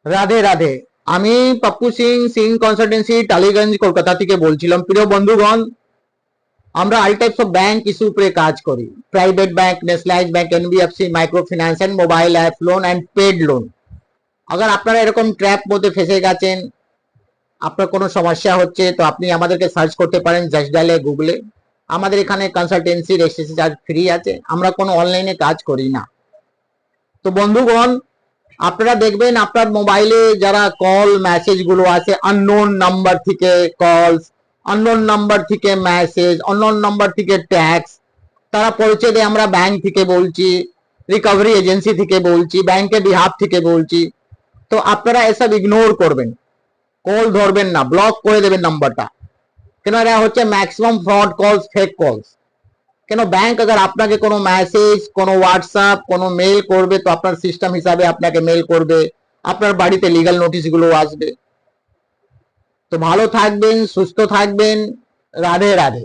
রাধে রাধে। আমি পাপ্পু সিং সিং কনসালটেন্সি টালিগঞ্জ কলকাতা থেকে বলছিলাম। প্রিয় বন্ধুগণ, আমরা all types of bank issue উপরে কাজ করি। Private bank, nationalise bank, NBFC, micro finance and mobile app loan and paid loan. আগার আপনারা এরকম ট্র্যাপ মধ্যে ফেসে গেছেন, আপনার কোনো সমস্যা হচ্ছে, তো আপনি আমাদেরকে সার্চ করতে পারেন জাস্ট ডায়ালে, গুগলে। আমাদের এখানে কনসালটেন্সি রেজিস্ট্রেশন চার্জ ফ্রি আছে, আমরা কোনো অনলাইনে কাজ করি না। তো বন্ধুগণ, আপনারা দেখবেন আপনার মোবাইলে যারা কল মেসেজ গুলো আছে, আননোন নাম্বার থেকে কলস, আননোন নাম্বার থেকে মেসেজ, আননোন নাম্বার থেকে ট্যাক্স, তারা পরিচয় দেয় আমরা ব্যাংক থেকে বলছি, রিকভারি এজেন্সি থেকে বলছি, ব্যাংকের বিহাফ থেকে বলছি। তো আপনারা এসব ইগনোর করবেন, কল ধরবেন না, ব্লক করে দেবেন নাম্বারটা। কেন এরা হচ্ছে ম্যাক্সিমাম ফ্রড কলস, ফেক কলস। কেন ব্যাংক আগার আপনাকে কোনো মেসেজ, কোনো হোয়াটসঅ্যাপ, কোনো মেল করবে, তো আপনার সিস্টেম হিসাবে আপনাকে মেল করবে, আপনার বাড়িতে লিগ্যাল নোটিশ গুলো আসবে। তো ভালো থাকবেন, সুস্থ থাকবেন। রাধে রাধে।